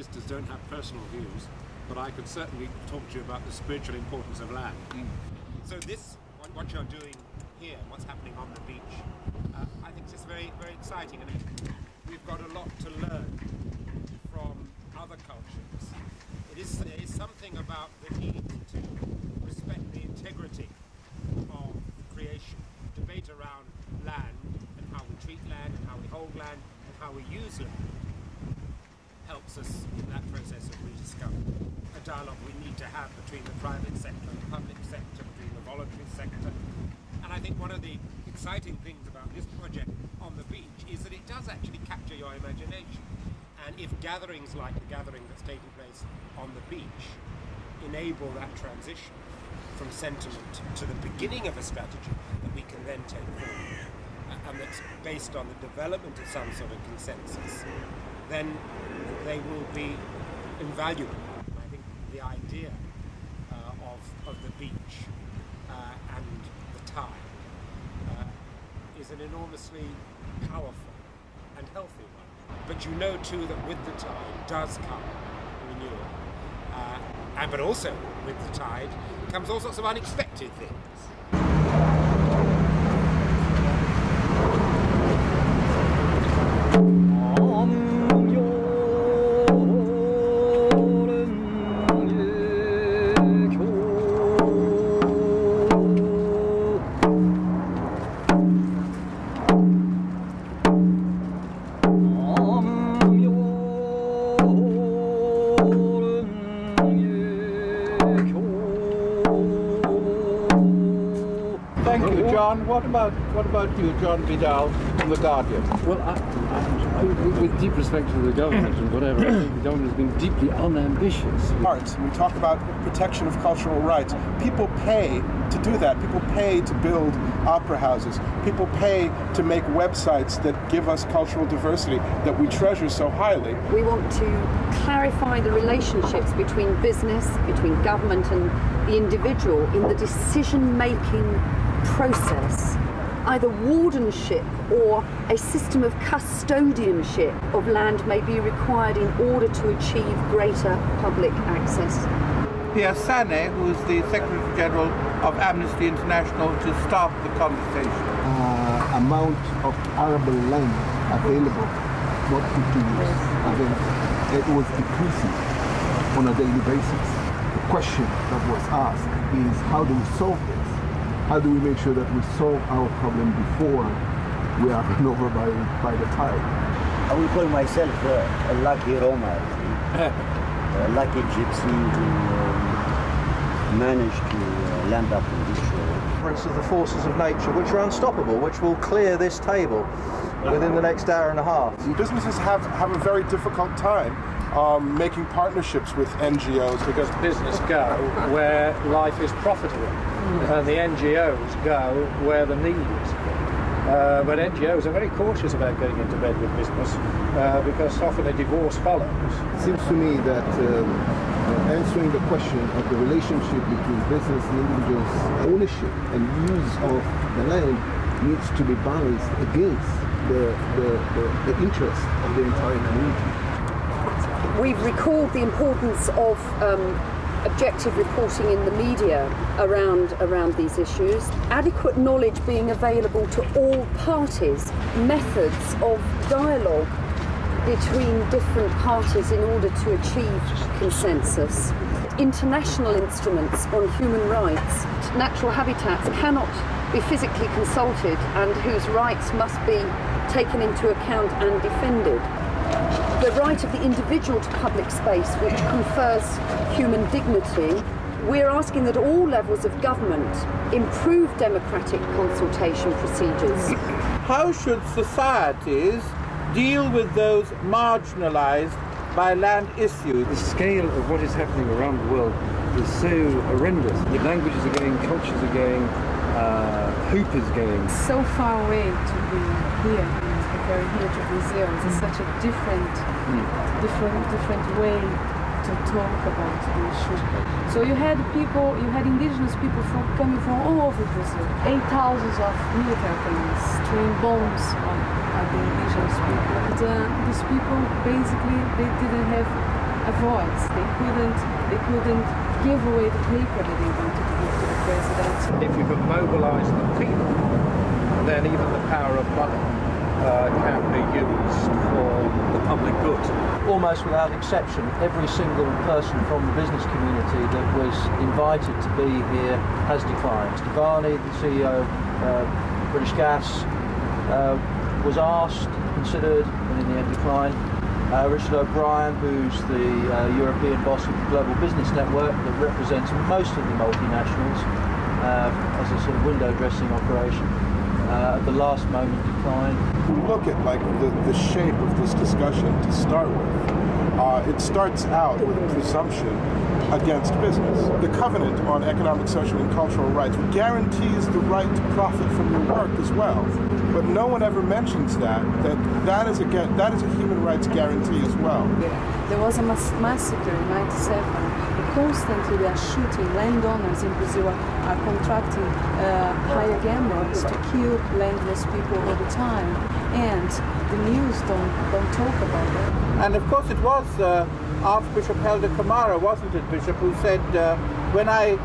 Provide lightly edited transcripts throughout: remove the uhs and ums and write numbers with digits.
ministers don't have personal views, but I can certainly talk to you about the spiritual importance of land. So this, what you're doing here, what's happening on the beach, I think is very, very exciting. And we've got a lot to learn from other cultures. There is something about the need to respect the integrity of creation. Debate around land and how we treat land and how we hold land and how we use land helps us in that process of rediscovery. A dialogue we need to have between the private sector and the public sector, between the voluntary sector. And I think one of the exciting things about this project on the beach is that it does actually capture your imagination. And if gatherings like the gathering that's taking place on the beach enable that transition from sentiment to the beginning of a strategy that we can then take forward, and that's based on the development of some sort of consensus, then they will be invaluable. I think the idea of the beach and the tide is an enormously powerful and healthy one. But you know too that with the tide does come renewal. But also with the tide comes all sorts of unexpected things. What about you, John Vidal, from The Guardian? Well, with deep respect to the government and whatever, I think the government has been deeply unambitious. Arts, we talk about protection of cultural rights. People pay to do that. People pay to build opera houses. People pay to make websites that give us cultural diversity that we treasure so highly. We want to clarify the relationships between business, between government and the individual in the decision-making process. Either wardenship or a system of custodianship of land may be required in order to achieve greater public access. Pierre Sané, who is the Secretary General of Amnesty International, to start the conversation. Amount of arable land available, not put to use, it was decreasing on a daily basis. The question that was asked is, how do we solve this? How do we make sure that we solve our problem before we are run over by the tide? I will call myself a lucky Roma, a lucky gypsy who managed to land up in this shore. Of the forces of nature, which are unstoppable, which will clear this table within the next hour and a half. Businesses have a very difficult time making partnerships with NGOs. Because business go where life is profitable, and the NGOs go where the need is. But NGOs are very cautious about getting into bed with business because often a divorce follows. It seems to me that answering the question of the relationship between business and individuals' ownership and use of the land needs to be balanced against the interest of the entire community. We've recalled the importance of objective reporting in the media around these issues, adequate knowledge being available to all parties, methods of dialogue between different parties in order to achieve consensus, international instruments on human rights, natural habitats cannot be physically consulted and whose rights must be taken into account and defended. The right of the individual to public space, which confers human dignity. We're asking that all levels of government improve democratic consultation procedures. How should societies deal with those marginalized by land issues? The scale of what is happening around the world is so horrendous. The languages are going, cultures are going, hoop is going. So far away to be here. Comparing here to Brazil, it's such a different way to talk about the issue. So you had indigenous people coming from all over Brazil. 8,000 of military planes throwing bombs at the indigenous people. But these people basically they didn't have a voice. They couldn't give away the paper that they wanted to give to the president. If you can mobilise the people, then even the power of money can be used for the public good. Almost without exception, every single person from the business community that was invited to be here has declined. Barney, the CEO of British Gas, was asked, considered, and in the end declined. Richard O'Brien, who's the European boss of the Global Business Network that represents most of the multinationals as a sort of window dressing operation, at the last moment declined. We look at the shape of this discussion to start with. It starts out with a presumption against business. The Covenant on Economic, Social and Cultural Rights guarantees the right to profit from your work as well. But no one ever mentions that is a human rights guarantee as well. There was a massacre in '97. Constantly they are shooting. Landowners in Brazil are contracting higher gamblers to kill landless people all the time, and the news don't talk about that. And of course it was Archbishop Helder Camara, wasn't it, Bishop, who said, when I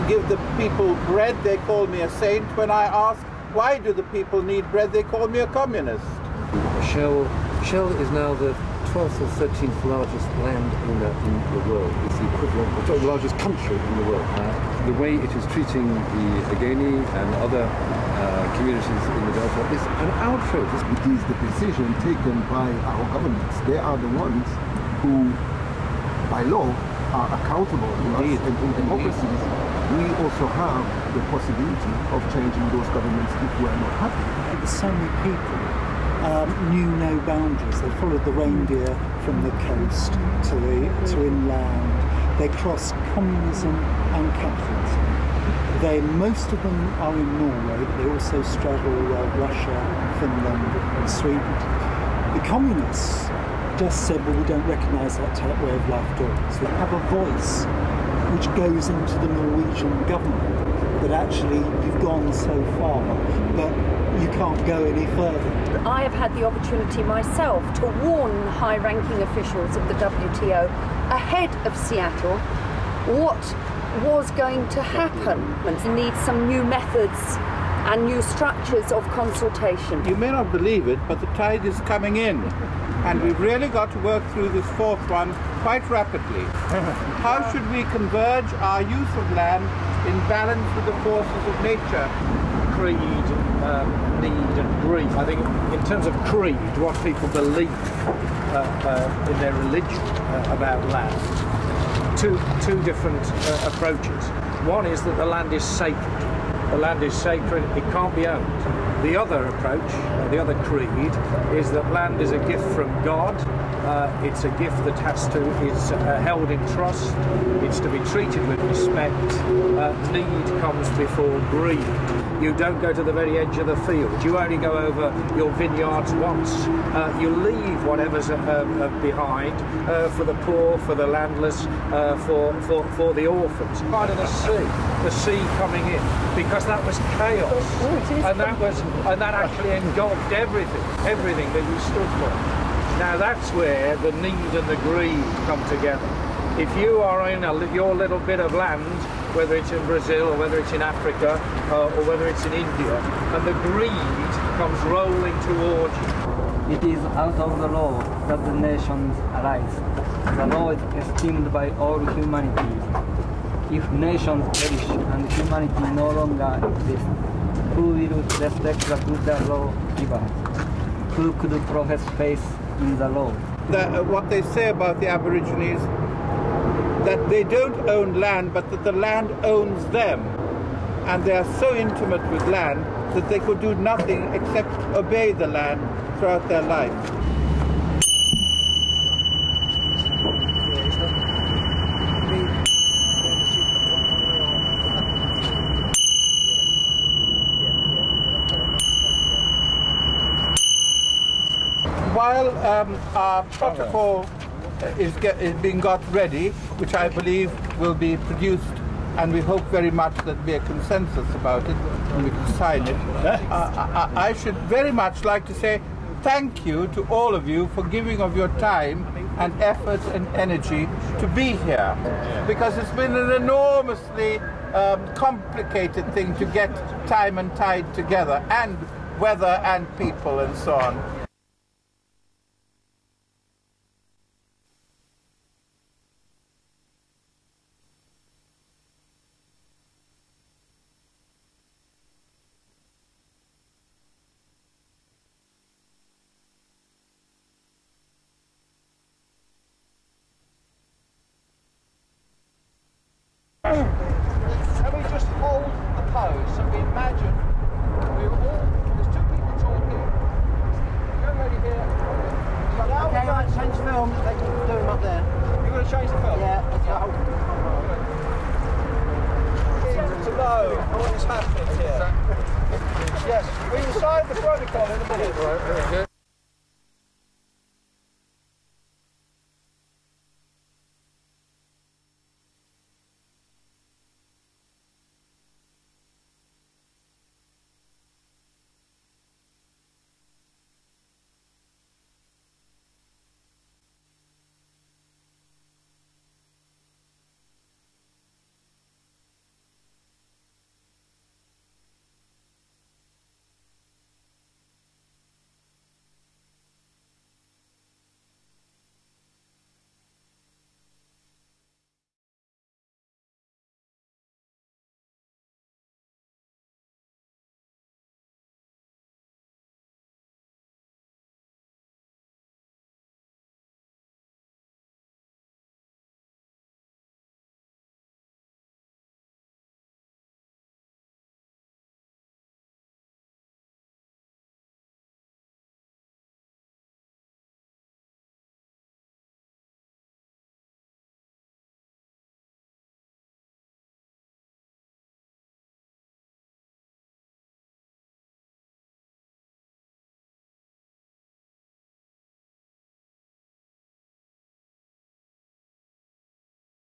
give the people bread, they call me a saint. When I ask, why do the people need bread, they call me a communist. Shell is now the 12th or 13th largest landowner in the world. It's the equivalent of the largest country in the world. The way it is treating the Ageni and other communities in the Delta is an outrage. It is the decision taken by our governments. They are the ones who, by law, are accountable to us. And in democracies, we also have the possibility of changing those governments if we are not happy. The Sami people knew no boundaries. They followed the reindeer from the coast to inland. They crossed communism and capitalism. Most of them are in Norway, but they also straddle Russia, Finland and Sweden. The communists just said, well, we don't recognise that way of life at all. So they have a voice which goes into the Norwegian government that actually you've gone so far, but you can't go any further. I have had the opportunity myself to warn high-ranking officials of the WTO ahead of Seattle what was going to happen. We need some new methods and new structures of consultation. You may not believe it, but the tide is coming in. And we've really got to work through this fourth one quite rapidly. How should we converge our use of land in balance with the forces of nature? Creed, need and grief. I think in terms of creed, what people believe in their religion about land, two different approaches. One is that the land is sacred. The land is sacred, it can't be owned. The other approach, the other creed, is that land is a gift from God. It's a gift that is held in trust. It's to be treated with respect. Need comes before greed. You don't go to the very edge of the field. You only go over your vineyards once. You leave whatever's behind for the poor, for the landless, for the orphans. Part of the sea coming in, because that was chaos, and that actually engulfed everything that you stood for. Now that's where the need and the greed come together. If you are in your little bit of land, whether it's in Brazil or whether it's in Africa or whether it's in India, and the greed comes rolling towards you. It is out of the law that the nations arise. The law is esteemed by all humanity. If nations perish and humanity no longer exists, who will respect the good law given? Who could profess faith in the law? What they say about the Aborigines, that they don't own land, but that the land owns them. And they are so intimate with land that they could do nothing except obey the land throughout their life. While our protocol is being got ready, which I believe will be produced, and we hope very much that there be a consensus about it, and we can sign it, I should very much like to say thank you to all of you for giving of your time and effort and energy to be here, because it's been an enormously complicated thing to get time and tide together, and weather and people and so on. Can we just hold the pose? So we imagine there's two people talking. Go ready here. So now we're going to change film. They can do them up there. You're going to change the film? Yeah. To know what's happening here. Yes, we will sign the protocol in a minute.